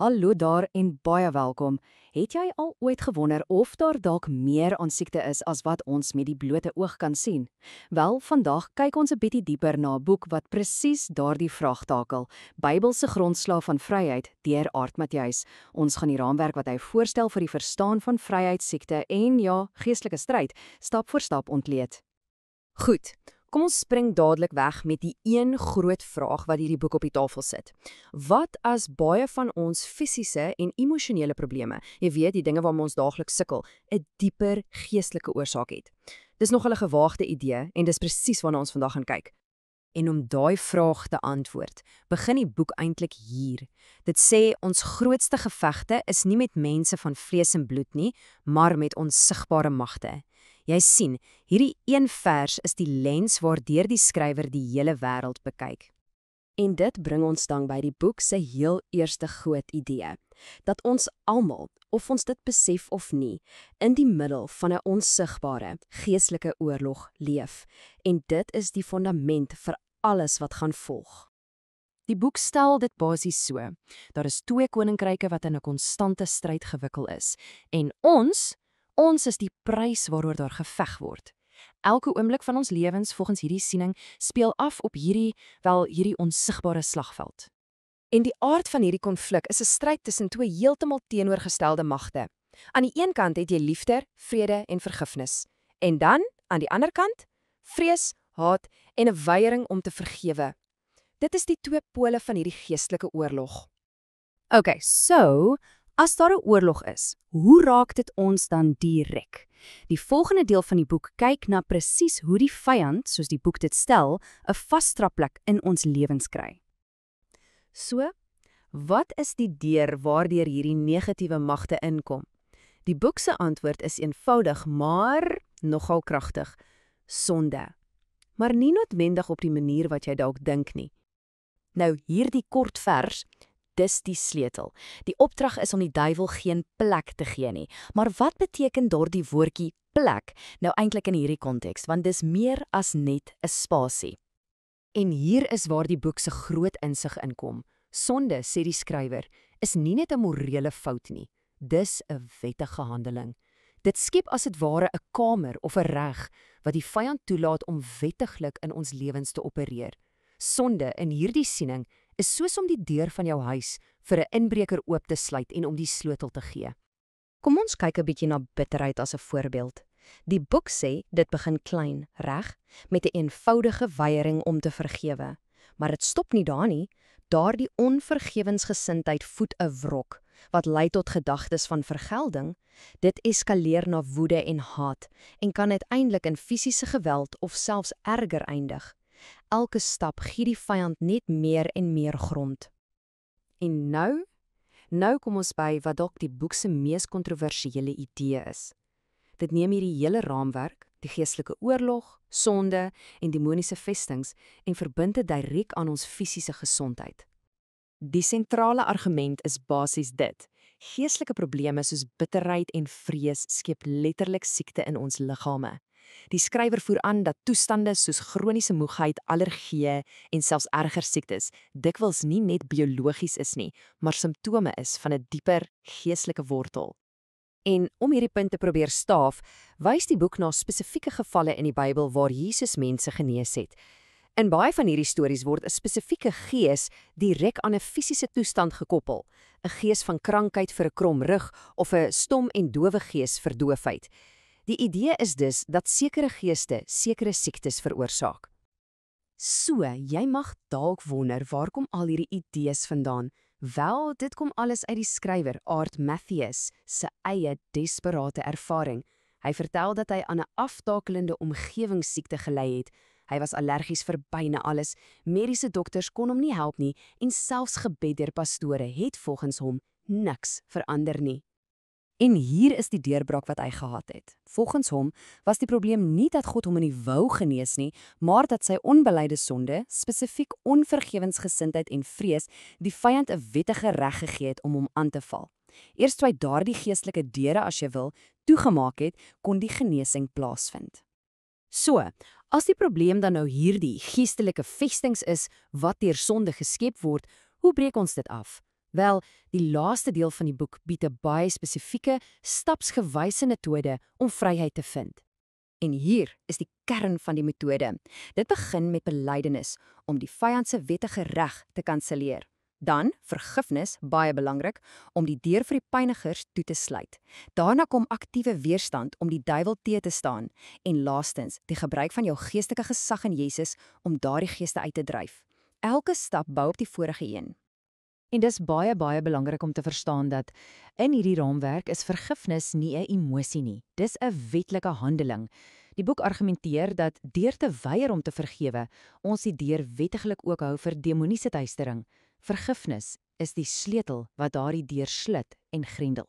Hallo daar en baie welkom. Het jy al ooit gewonder of daar dalk meer aan siekte is as wat ons met die blote oog kan sien? Wel, vandag kyk ons 'n bietjie dieper na 'n boek wat presies daardie vraag takel. Bybelse grondslae van vryheid deur Aart Matthys. Ons gaan die raamwerk wat hy voorstel vir die verstaan van vryheid, siekte en ja, geestelike stryd stap vir stap ontleed. Goed, kom ons spring dadelik weg met die een groot vraag wat hierdie boek op die tafel sit. Wat as baie van ons fisiese en emosionele probleme, jy weet die dinge waarmee ons daagliks sukkel, 'n dieper geestelike oorsaak het? Dis nogal 'n gewaagde idee en dis presies waarna ons vandag gaan kyk. En om daai vraag te antwoord, begin die boek eintlik hier. Dit sê ons grootste gevegte is nie met mense van vlees en bloed nie, maar met onsigbare magte. Jy sien, hierdie een vers is die lens waardeur die skrywer die hele wêreld bekyk. En dit bring ons dan by die boek se heel eerste groot idee, dat ons almal, of ons dit besef of nie, in die middel van 'n onsigbare, geestelike oorlog leef. En dit is die fondament vir alles wat gaan volg. Die boek stel dit basies so: daar is twee koninkryke wat in 'n konstante stryd gewikkel is, en ons is die prys waaroor daar geveg word. Elke oomblik van ons lewens volgens hierdie siening speel af op hierdie onsigbare slagveld. En die aard van hierdie konflik is 'n stryd tussen twee heeltemal teenoorgestelde magte. Aan die een kant het jy liefde, vrede en vergifnis. En dan, aan die ander kant, vrees, haat en 'n weiering om te vergewe. Dit is die twee pole van hierdie geestelike oorlog. Okay, so, as daar 'n oorlog is, hoe raak dit ons dan direk? Die volgende deel van die boek kyk na presies hoe die vyand, soos die boek dit stel, 'n vasdraplek in ons lewens kry. So, wat is die deur waardeur hierdie negatiewe magte inkom? Die boek se antwoord is eenvoudig, maar nogal kragtig: sonde. Maar nie noodwendig op die manier wat jy dalk dink nie. Nou, hierdie kort vers, dis die sleutel. Die opdrag is om die duiwel geen plek te gee nie. Maar wat beteken daardie woordjie plek nou eintlik in hierdie konteks? Want dis meer as net 'n spasie. En hier is waar die boek se groot insig inkom. Sonde, sê die skrywer, is nie net 'n morele fout nie. Dis 'n wettige handeling. Dit skep as dit ware 'n kamer of 'n reg wat die vyand toelaat om wettiglik in ons lewens te opereer. Sonde in hierdie siening is soos om die deur van jou huis vir 'n inbreker oop te sluit en om die sleutel te gee. Kom ons kyk 'n bietjie na bitterheid as 'n voorbeeld. Die boek sê dit begin klein, reg, met 'n eenvoudige weiering om te vergewe. Maar dit stop nie daar nie. Daardie onvergewensgesindheid voed 'n wrok wat lei tot gedagtes van vergelding. Dit eskaleer na woede en haat en kan uiteindelik in fisiese geweld of selfs erger eindig. Elke stap gee die vyand net meer en meer grond. En nou kom ons by wat dalk die boek se mees kontroversiële idee is. Dit neem hierdie hele raamwerk, die geestelike oorlog, sonde en demoniese vestings, en verbind dit direk aan ons fisiese gesondheid. Die sentrale argument is basies dit: geestelike probleme soos bitterheid en vrees skep letterlik siekte in ons liggame. Die skrywer voer aan dat toestande soos chroniese moegheid, allergieë en selfs erger siektes dikwels nie net biologies is nie, maar simptome is van 'n dieper geestelike wortel. En om hierdie punt te probeer staaf, wys die boek na spesifieke gevalle in die Bybel waar Jesus mense genees het. In baie van hierdie stories word 'n spesifieke gees direk aan 'n fisiese toestand gekoppel, 'n gees van krankheid vir 'n krom rug of 'n stom en dowe gees vir doofheid. Die idee is dus dat sekere geeste sekere siektes veroorsaak. So, jy mag dalk wonder, waar kom al hierdie idees vandaan? Wel, dit kom alles uit die skrywer, Aart Matthys, se eie desperate ervaring. Hy vertel dat hy aan 'n aftakelende omgewingssiekte gely het. Hy was allergies vir byna alles, mediese dokters kon hom nie help nie, en selfs gebed deur pastore het volgens hom niks verander nie. En hier is die deurbraak wat hy gehad het. Volgens hom was die probleem nie dat God hom nie wou genees nie, maar dat sy onbeleide sonde, spesifiek onvergewensgesindheid en vrees, die vyand 'n wettige reg gegee het om hom aan te val. Eers toe hy daardie geestelike deure, as jy wil, toegemaak het, kon die genesing plaasvind. So, as die probleem dan nou hierdie geestelike vestings is wat deur sonde geskep word, hoe breek ons dit af? Wel, die laaste deel van die boek bied 'n baie spesifieke, stapsgewyse metode om vryheid te vind. En hier is die kern van die metode. Dit begin met belydenis om die vyand se wettige reg te kanselleer. Dan vergifnis, baie belangrik, om die deur vir die pynigers toe te sluit. Daarna kom aktiewe weerstand om die duiwel te staan en laastens die gebruik van jou geestelike gesag in Jesus om daardie geeste uit te dryf. Elke stap bou op die vorige een. En dis baie belangrik om te verstaan dat in hierdie raamwerk is vergifnis nie 'n emosie nie. Dis 'n wetlike handeling. Die boek argumenteer dat deur te weier om te vergewe, ons die deur wettiglik ook hou vir demoniese teistering. Vergifnis is die sleutel wat daardie deur slit en grendel.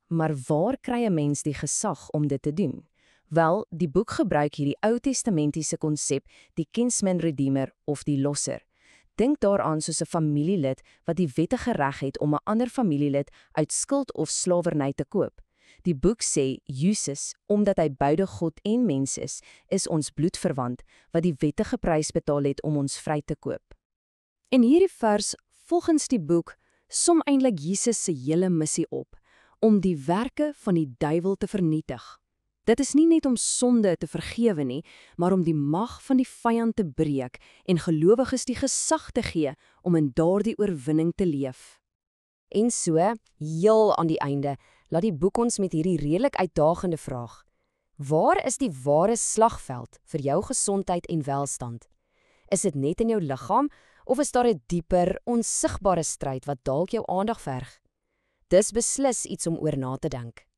Maar waar kry 'n mens die gesag om dit te doen? Wel, die boek gebruik hierdie Ou Testamentiese konsep, die kinsman redeemer of die losser. Dink daaraan soos 'n familielid wat die wettige reg het om 'n ander familielid uit skuld of slawerny te koop. Die boek sê Jesus, omdat hy beide God en mens is ons bloedverwant wat die wettige prys betaal het om ons vry te koop. En hierdie vers, volgens die boek, som eintlik Jesus se hele missie op, om die werke van die duiwel te vernietig. Dit is nie net om sonde te vergewe nie, maar om die mag van die vyand te breek en gelowiges die gesag te gee om in daardie oorwinning te leef. En so, heel aan die einde, laat die boek ons met hierdie redelik uitdagende vraag: waar is die ware slagveld vir jou gesondheid en welstand? Is dit net in jou liggaam, of is daar 'n dieper, onsigbare stryd wat dalk jou aandag verg? Dis beslis iets om oor na te dink.